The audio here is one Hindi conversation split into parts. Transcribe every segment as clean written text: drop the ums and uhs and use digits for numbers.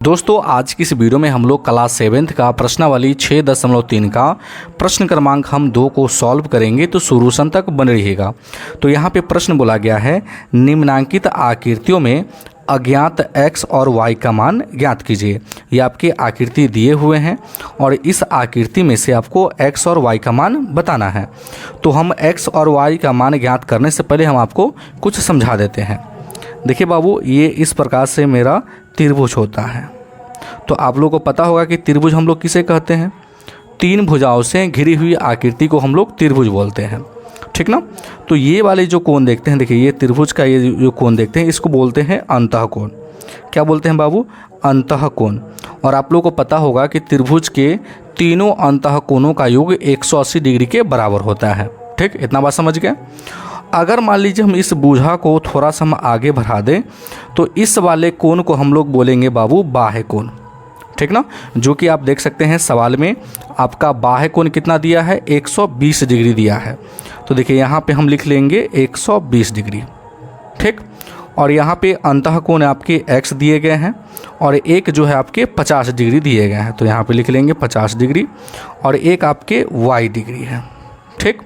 दोस्तों आज की इस वीडियो में हम लोग क्लास 7th का प्रश्नावली 6.3 का प्रश्न क्रमांक हम 2 को सॉल्व करेंगे, तो शुरू तक बने रहिएगा। तो यहाँ पे प्रश्न बोला गया है, निम्नांकित आकृतियों में अज्ञात x और y का मान ज्ञात कीजिए। ये आपके आकृति दिए हुए हैं और इस आकृति में से आपको x और y का मान बताना है। तो हम x और y का मान ज्ञात करने से पहले हम आपको कुछ समझा देते हैं। देखिए बाबू, ये इस प्रकार से मेरा त्रिभुज होता है। तो आप लोगों को पता होगा कि त्रिभुज हम लोग किसे कहते हैं? तीन भुजाओं से घिरी हुई आकृति को हम लोग त्रिभुज बोलते हैं, ठीक ना। तो ये वाले जो कोण देखते हैं, देखिए ये त्रिभुज का ये जो कोण देखते हैं, इसको बोलते हैं अंतःकोण। क्या बोलते हैं बाबू? अंतःकोण। और आप लोगों को पता होगा कि त्रिभुज के तीनों अंतःकोणों का योग 180 डिग्री के बराबर होता है। ठीक, इतना बात समझ गए। अगर मान लीजिए हम इस भुजा को थोड़ा सा हम आगे बढ़ा दें तो इस वाले कोण को हम लोग बोलेंगे बाबू बाह्य कोण, ठीक ना। जो कि आप देख सकते हैं सवाल में आपका बाह्य कोण कितना दिया है? 120 डिग्री दिया है। तो देखिए यहाँ पे हम लिख लेंगे 120 डिग्री, ठीक। और यहाँ पे अंतःकोण आपके x दिए गए हैं और एक जो है आपके 50 डिग्री दिए गए हैं। तो यहाँ पे लिख लेंगे 50 डिग्री और एक आपके y डिग्री है, ठीक।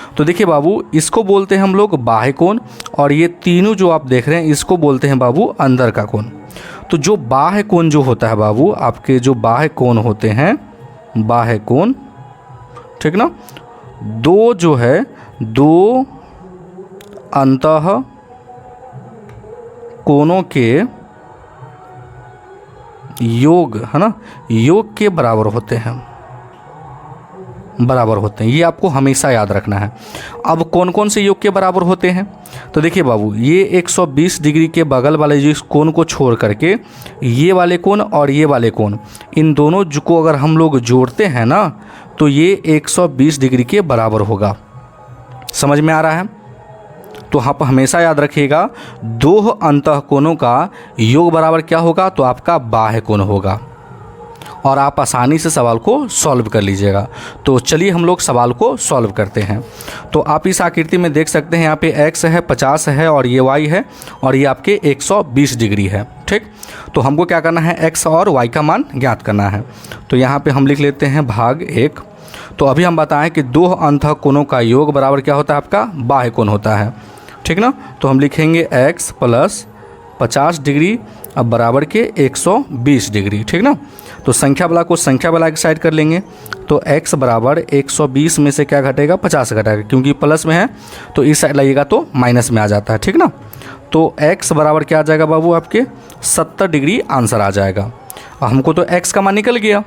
तो देखिए बाबू, इसको बोलते हैं हम लोग बाह्य कोण और ये तीनों जो आप देख रहे हैं इसको बोलते हैं बाबू अंदर का कोण। तो जो बाह्य कोण जो होता है बाबू, आपके जो बाह्य कोण होते हैं, बाह्य कोण, ठीक ना, दो जो है दो अंतः कोणों के योग, है ना, योग के बराबर होते हैं, बराबर होते हैं। ये आपको हमेशा याद रखना है। अब कौन कौन से योग के बराबर होते हैं? तो देखिए बाबू, ये 120 डिग्री के बगल वाले जो इस कोण को छोड़ करके ये वाले कोण और ये वाले कोण, इन दोनों को अगर हम लोग जोड़ते हैं ना तो ये 120 डिग्री के बराबर होगा। समझ में आ रहा है? तो आप हमेशा याद रखिएगा, दो अंतःकोणों का योग बराबर क्या होगा? तो आपका बाह्य कोण होगा और आप आसानी से सवाल को सॉल्व कर लीजिएगा। तो चलिए हम लोग सवाल को सॉल्व करते हैं। तो आप इस आकृति में देख सकते हैं यहाँ पे x है, 50 है और ये y है और ये आपके 120 डिग्री है, ठीक। तो हमको क्या करना है? x और y का मान ज्ञात करना है। तो यहाँ पे हम लिख लेते हैं भाग 1। तो अभी हम बताएं कि दो अंतःकोणों का योग बराबर क्या होता है? आपका बाह्य कोण होता है, ठीक ना। तो हम लिखेंगे x प्लस 50 डिग्री अब बराबर के 120 डिग्री, ठीक ना। तो संख्या वाला को संख्या वाला की साइड कर लेंगे। तो x बराबर 120 में से क्या घटेगा? 50 घटेगा, क्योंकि प्लस में है तो इस साइड लाइएगा तो माइनस में आ जाता है, ठीक ना। तो x बराबर क्या आ जाएगा बाबू? आपके 70 डिग्री आंसर आ जाएगा। अब हमको तो x का मान निकल गया।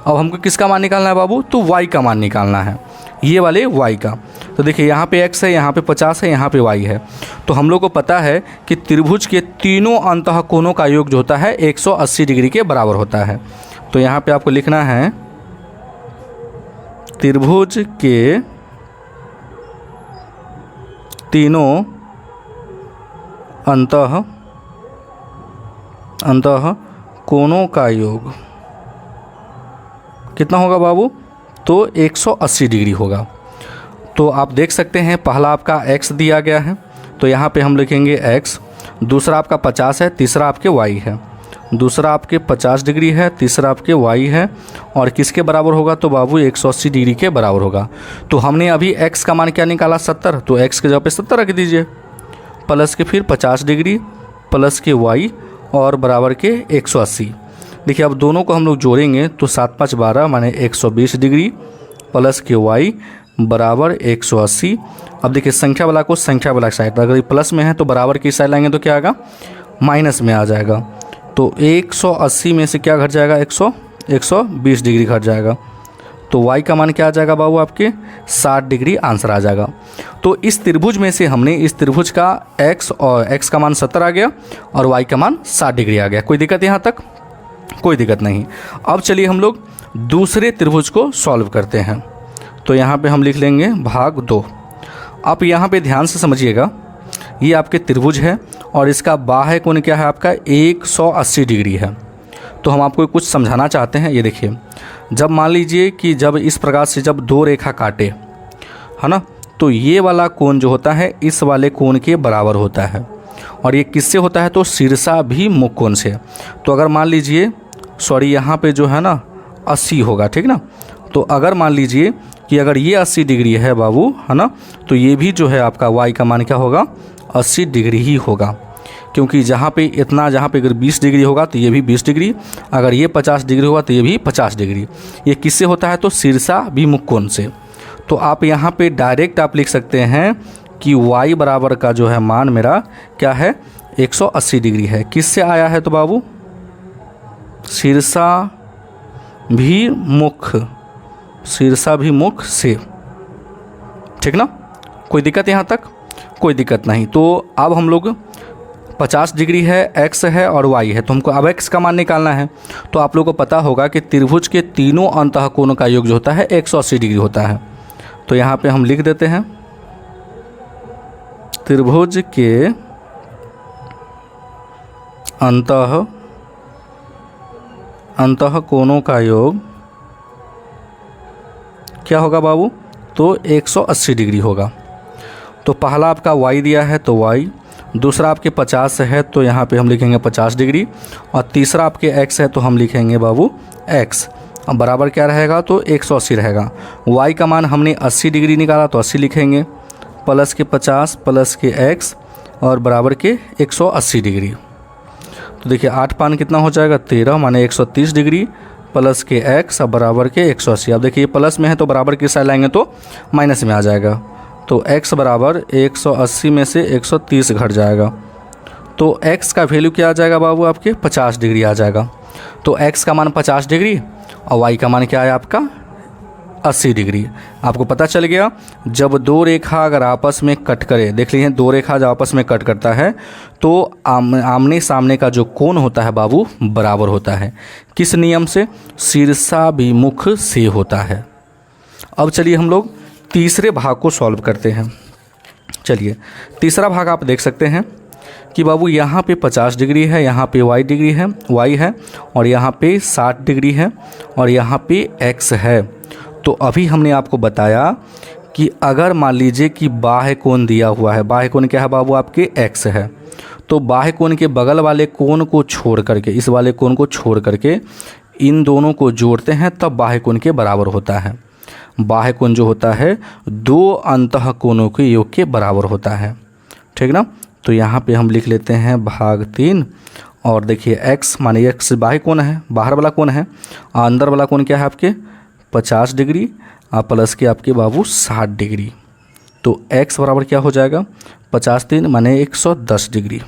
अब हमको किसका मान निकालना है बाबू? तो y का मान निकालना है, ये वाले y का। तो देखिए यहाँ पे x है, यहाँ पे 50 है, यहाँ पे y है। तो हम लोग को पता है कि त्रिभुज के तीनों अंतःकोणों का योग जो होता है 180 डिग्री के बराबर होता है। तो यहाँ पे आपको लिखना है त्रिभुज के तीनों अंतःकोणों का योग कितना होगा बाबू? तो 180 डिग्री होगा। तो आप देख सकते हैं पहला आपका x दिया गया है, तो यहाँ पे हम लिखेंगे x। दूसरा आपका 50 है, तीसरा आपके y है। दूसरा आपके 50 डिग्री है, तीसरा आपके y है और किसके बराबर होगा? तो बाबू 180 डिग्री के बराबर होगा। तो हमने अभी x का मान क्या निकाला? 70। तो x के जगह पे 70 रख दीजिए, प्लस के फिर 50 डिग्री प्लस के y और बराबर के 180। देखिए अब दोनों को हम लोग जोड़ेंगे तो 7 5 12 माने 120 डिग्री प्लस के y बराबर 180। अब देखिए संख्या वाला को संख्या वाला साइड, अगर ये प्लस में है तो बराबर की साइड लाएंगे तो क्या आएगा? माइनस में आ जाएगा। तो 180 में से क्या घट जाएगा? 120 डिग्री घट जाएगा। तो y का मान क्या आ जाएगा बाबू? आपके 60 डिग्री आंसर आ जाएगा। तो इस त्रिभुज में से हमने इस त्रिभुज का x का मान 70 आ गया और y का मान 60 डिग्री आ गया। कोई दिक्कत यहाँ तक? कोई दिक्कत नहीं। अब चलिए हम लोग दूसरे त्रिभुज को सॉल्व करते हैं। तो यहाँ पे हम लिख लेंगे भाग 2। आप यहाँ पे ध्यान से समझिएगा, ये आपके त्रिभुज है और इसका बाह्य कोण क्या है? आपका 180 डिग्री है। तो हम आपको कुछ समझाना चाहते हैं। ये देखिए, जब मान लीजिए कि जब इस प्रकार से जब दो रेखा काटे, है ना, तो ये वाला कोण जो होता है इस वाले कोण के बराबर होता है। और ये किससे होता है, तो शीर्षाभिमुख कोण से। तो अगर मान लीजिए यहाँ पे जो है ना 80 होगा, ठीक ना। तो अगर मान लीजिए कि अगर ये 80 डिग्री है बाबू, है ना, तो ये भी जो है आपका y का मान क्या होगा, 80 डिग्री ही होगा, क्योंकि जहाँ पे अगर 20 डिग्री होगा तो ये भी 20 डिग्री, अगर ये 50 डिग्री होगा तो ये भी 50 डिग्री। ये किससे होता है, तो शीर्षाभिमुख कोण से। तो आप यहाँ पे डायरेक्ट आप लिख सकते हैं कि y बराबर का जो है मान मेरा क्या है, 180 डिग्री है। किससे आया है, तो बाबू शीर्षाभिमुख से, ठीक ना। कोई दिक्कत यहाँ तक, कोई दिक्कत नहीं। तो अब हम लोग 50 डिग्री है, x है और y है, तो हमको अब x का मान निकालना है। तो आप लोगों को पता होगा कि त्रिभुज के तीनों अंतःकोणों का योग जो होता है 180 डिग्री होता है। तो यहाँ पे हम लिख देते हैं त्रिभुज के अंतःकोणों का योग क्या होगा बाबू, तो 180 डिग्री होगा। तो पहला आपका y दिया है तो y, दूसरा आपके 50 है तो यहाँ पे हम लिखेंगे 50 डिग्री, और तीसरा आपके x है तो हम लिखेंगे बाबू x। अब बराबर क्या रहेगा, तो 180 रहेगा। y का मान हमने 80 डिग्री निकाला तो 80 लिखेंगे, प्लस के 50 प्लस के x और बराबर के 180 डिग्री। तो देखिए 8 पान कितना हो जाएगा, 13, माने 130 डिग्री प्लस के x और बराबर के 180। अब देखिए प्लस में है तो बराबर की साइड लाएंगे तो माइनस में आ जाएगा। तो x बराबर 180 में से 130 घट जाएगा, तो x का वैल्यू क्या आ जाएगा बाबू, आपके 50 डिग्री आ जाएगा। तो x का मान 50 डिग्री और y का मान क्या है आपका 80 डिग्री। आपको पता चल गया, जब दो रेखा अगर आपस में कट करे, देख लीजिए दो रेखा जब आपस में कट करता है तो आमने सामने का जो कोण होता है बाबू बराबर होता है। किस नियम से, शीर्षाभिमुख से होता है। अब चलिए हम लोग तीसरे भाग को सॉल्व करते हैं। चलिए तीसरा भाग आप देख सकते हैं कि बाबू यहाँ पे 50 डिग्री है, यहाँ पे y है और यहाँ पे 60 डिग्री है और यहाँ पे x है। तो अभी हमने आपको बताया कि अगर मान लीजिए कि बाह्य कोण दिया हुआ है, बाह्य कोण क्या है बाबू, आपके x है, तो बाह्य कोण के बगल वाले कोण को छोड़ करके, इस वाले कोण को छोड़ करके इन दोनों को जोड़ते हैं तब बाह्य कोण के बराबर होता है। बाह्य कोण जो होता है दो अंतःकोणों के योग के बराबर होता है, ठीक ना। तो यहाँ पे हम लिख लेते हैं भाग 3 और देखिए x माने x बाह्य कोण है, बाहर वाला कोण है, अंदर वाला कोण क्या है आपके 50 डिग्री प्लस के आपके बाबू 60 डिग्री। तो x बराबर क्या हो जाएगा, 50 3 माने 110 डिग्री।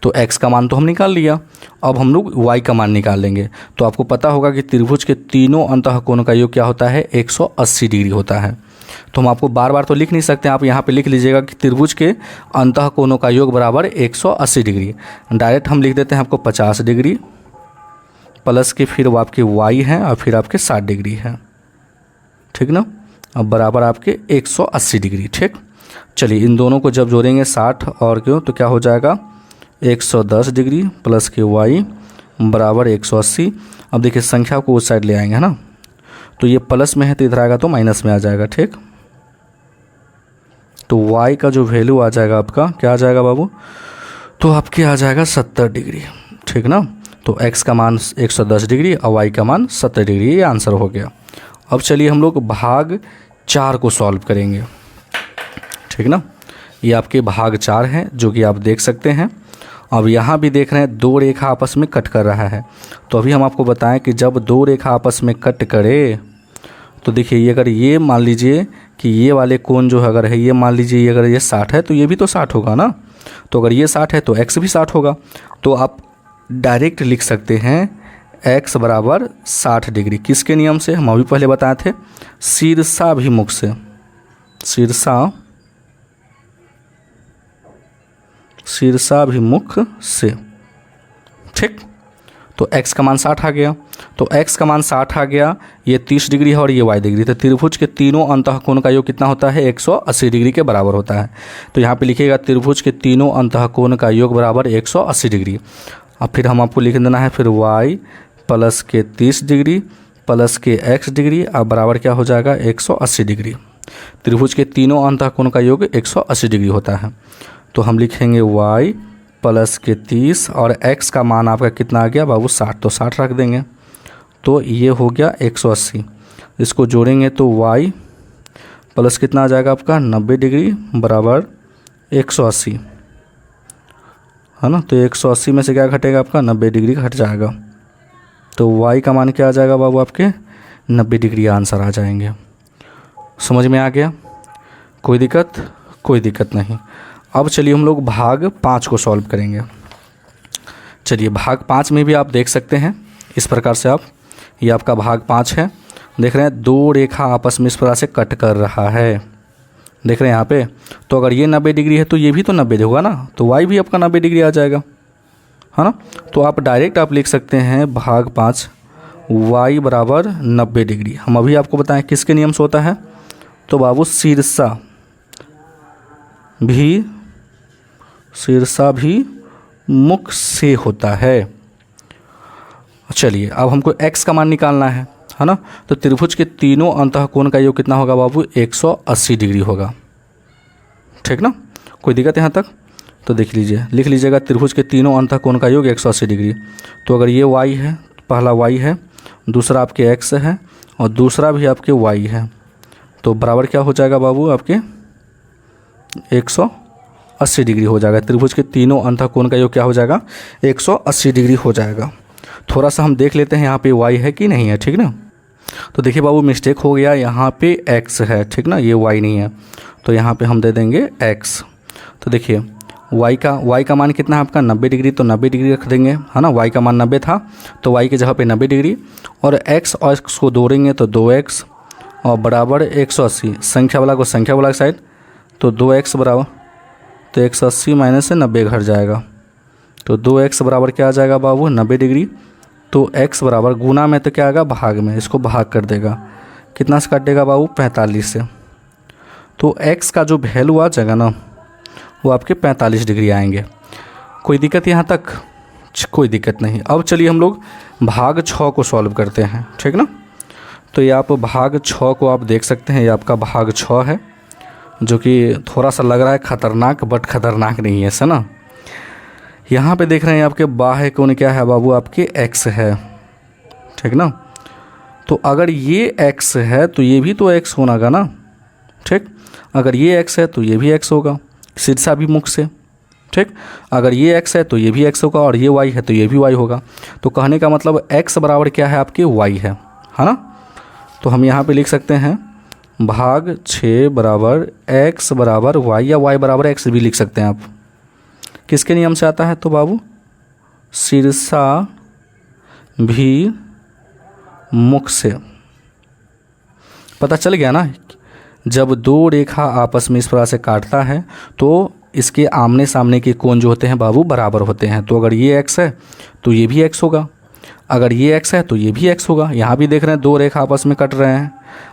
तो x का मान तो हम निकाल लिया, अब हम लोग y का मान निकाल लेंगे। तो आपको पता होगा कि त्रिभुज के तीनों अंतःकोणों का योग क्या होता है, 180 डिग्री होता है। तो हम आपको बार बार तो लिख नहीं सकते, आप यहाँ पे लिख लीजिएगा कि त्रिभुज के अंतःकोणों का योग बराबर 180 डिग्री। डायरेक्ट हम लिख देते हैं आपको 50 डिग्री प्लस के फिर वो आपके y है और फिर आपके 60 डिग्री है, ठीक ना। अब बराबर आपके 180 डिग्री, ठीक। चलिए इन दोनों को जब जोड़ेंगे 60 और क्यों तो क्या हो जाएगा 110 डिग्री प्लस के y बराबर 180। अब देखिए संख्या को उस साइड ले आएंगे, है ना। तो ये प्लस में है तो इधर आएगा तो माइनस में आ जाएगा, ठीक। तो y का जो वैल्यू आ जाएगा आपका क्या आ जाएगा बाबू, तो आपके आ जाएगा 70 डिग्री, ठीक ना। तो x का मान 110 डिग्री और y का मान 70 डिग्री, ये आंसर हो गया। अब चलिए हम लोग भाग 4 को सॉल्व करेंगे, ठीक ना। ये आपके भाग 4 हैं जो कि आप देख सकते हैं। अब यहाँ भी देख रहे हैं दो रेखा आपस में कट कर रहा है। तो अभी हम आपको बताएं कि जब दो रेखा आपस में कट करे तो देखिए ये अगर ये मान लीजिए कि ये वाले कोण जो अगर है, ये मान लीजिए अगर ये 60 है तो ये भी तो 60 होगा ना। तो अगर ये 60 है तो x भी 60 होगा। तो आप डायरेक्ट लिख सकते हैं x बराबर 60 डिग्री। किसके नियम से, हम अभी पहले बताए थे, शीर्षाभिमुख से, शीर्षाभिमुख से, ठीक। तो x का मान 60 आ गया। तो x का मान 60 आ गया, ये 30 डिग्री है और ये y डिग्री। तो त्रिभुज के तीनों अंतःकोण का योग कितना होता है, 180 डिग्री के बराबर होता है। तो यहाँ पे लिखिएगा त्रिभुज के तीनों अंतःकोण का योग बराबर 180 डिग्री। अब फिर हम आपको लिख देना है फिर y प्लस के 30 डिग्री प्लस के x डिग्री अब बराबर क्या हो जाएगा 180 डिग्री। त्रिभुज के तीनों अंतःकोण का योग 180 डिग्री होता है। तो हम लिखेंगे y प्लस के 30 और x का मान आपका कितना आ गया बाबू 60, तो 60 रख देंगे। तो ये हो गया 180। इसको जोड़ेंगे तो y प्लस कितना आ जाएगा आपका 90 डिग्री बराबर 180, है ना। तो 180 में से क्या घटेगा आपका 90 डिग्री घट जाएगा। तो y का मान क्या आ जाएगा बाबू आपके 90 डिग्री आंसर आ जाएंगे। समझ में आ गया? कोई दिक्कत? कोई दिक्कत नहीं। अब चलिए हम लोग भाग 5 को सॉल्व करेंगे। चलिए भाग 5 में भी आप देख सकते हैं इस प्रकार से। आप ये आपका भाग 5 है, देख रहे हैं 2 रेखा आपस में इस प्रकार से कट कर रहा है, देख रहे हैं यहाँ पे। तो अगर ये 90 डिग्री है तो ये भी तो 90 होगा ना, तो y भी आपका 90 डिग्री आ जाएगा, है ना। तो आप डायरेक्ट आप लिख सकते हैं भाग 5 y बराबर 90 डिग्री। हम अभी आपको बताएं किसके नियम से होता है, तो बाबू शीर्षा भी मुख से होता है। चलिए अब हमको x का मान निकालना है ना। तो त्रिभुज के तीनों अंतःकोण का योग कितना होगा बाबू 180 डिग्री होगा, ठीक ना। कोई दिक्कत यहाँ तक? तो देख लीजिए, लिख लीजिएगा त्रिभुज के तीनों अंतःकोण का योग 180 डिग्री। तो अगर ये y है, पहला y है, दूसरा आपके x है और दूसरा भी आपके y है, तो बराबर क्या हो जाएगा बाबू आपके 180 डिग्री हो जाएगा। त्रिभुज के तीनों अंतःकोण का योग क्या हो जाएगा 180 डिग्री हो जाएगा। थोड़ा सा हम देख लेते हैं यहाँ पे y है कि नहीं है, ठीक ना। तो देखिए बाबू मिस्टेक हो गया, यहाँ पे x है, ठीक ना, ये y नहीं है, तो यहाँ पे हम दे देंगे x। तो देखिए y का मान कितना है आपका 90 डिग्री, तो 90 डिग्री रख देंगे, है ना। y का मान 90 था तो y की जगह पे 90 डिग्री, और x और x को जोड़ेंगे तो 2x और बराबर 180। संख्या वाला को संख्या वाला साइड, तो 2x बराबर, तो 180 माइनस से 90 घट जाएगा, तो 2x बराबर क्या आ जाएगा बाबू 90 डिग्री। तो x बराबर गुना में तो क्या आएगा भाग में, इसको भाग कर देगा, कितना से काटेगा बाबू 45 से। तो x का जो वैल्यू आ जाएगा ना वो आपके 45 डिग्री आएंगे। कोई दिक्कत यहाँ तक? कोई दिक्कत नहीं। अब चलिए हम लोग भाग 6 को सॉल्व करते हैं, ठीक ना। तो ये आप भाग 6 को आप देख सकते हैं, ये आपका भाग 6 है, जो कि थोड़ा सा लग रहा है खतरनाक, बट खतरनाक नहीं है, ऐसा ना। यहाँ पे देख रहे हैं आपके बाह्य कोण क्या है बाबू आपके x है, ठीक ना। तो अगर ये x है तो ये भी तो x होगा ना, ठीक। अगर ये x है तो ये भी x होगा, शीर्षा भी मुख से, ठीक। अगर ये x है तो ये भी x होगा, और ये y है तो ये भी y होगा। तो कहने का मतलब x बराबर क्या है आपके y है ना। तो हम यहाँ पे लिख सकते हैं भाग 6 बराबर x बराबर y, या y बराबर x भी लिख सकते हैं आप। किसके नियम से आता है, तो बाबू शीर्षा भी मुख से। पता चल गया ना, जब 2 रेखा आपस में इस प्रकार से काटता है तो इसके आमने सामने के कोण जो होते हैं बाबू बराबर होते हैं। तो अगर ये x है तो ये भी x होगा, अगर ये x है तो ये भी x होगा। यहाँ भी देख रहे हैं 2 रेखा आपस में कट रहे हैं,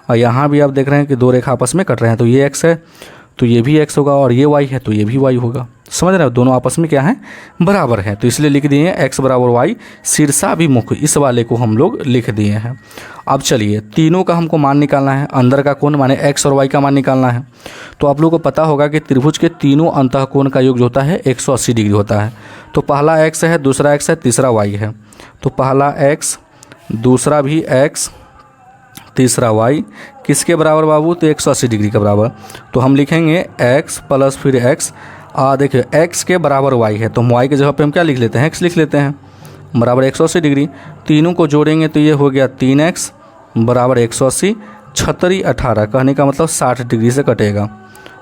और यहाँ भी आप देख रहे हैं कि 2 रेखा आपस में कट रहे हैं, तो ये x है तो ये भी x होगा, और ये y है तो ये भी y होगा। समझ रहे हो, दोनों आपस में क्या है बराबर है, तो इसलिए लिख दिए हैं x बराबर y शीर्षाभिमुख, इस वाले को हम लोग लिख दिए हैं। अब चलिए तीनों का हमको मान निकालना है, अंदर का कोण माने x और y का मान निकालना है। तो आप लोगों को पता होगा कि त्रिभुज के तीनों अंतःकोण का योग जो होता है 180 डिग्री होता है। तो पहला x है, दूसरा x है, तीसरा y है। तो पहला x, दूसरा भी x, तीसरा y किसके बराबर बाबू, तो 180 डिग्री के बराबर। तो हम लिखेंगे x प्लस फिर x, देखिए x के बराबर y है, तो हम y की जगह पे हम क्या लिख लेते हैं x लिख लेते हैं, बराबर 180 डिग्री। तीनों को जोड़ेंगे तो ये हो गया 3x बराबर 180, 36 18, कहने का मतलब 60 डिग्री से कटेगा।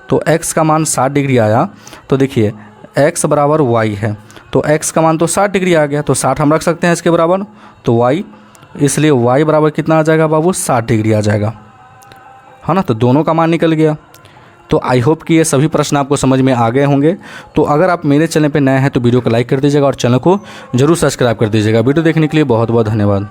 तो x का मान 60 डिग्री आया। तो देखिए x बराबर y है, तो x का मान तो 60 डिग्री आ गया, तो 60 हम रख सकते हैं इसके बराबर, तो y, इसलिए y बराबर कितना आ जाएगा बाबू 60 डिग्री आ जाएगा, है ना। तो दोनों का मान निकल गया। तो आई होप कि ये सभी प्रश्न आपको समझ में आ गए होंगे। तो अगर आप मेरे चैनल पर नए हैं तो वीडियो को लाइक कर दीजिएगा और चैनल को जरूर सब्सक्राइब कर दीजिएगा। वीडियो देखने के लिए बहुत बहुत धन्यवाद।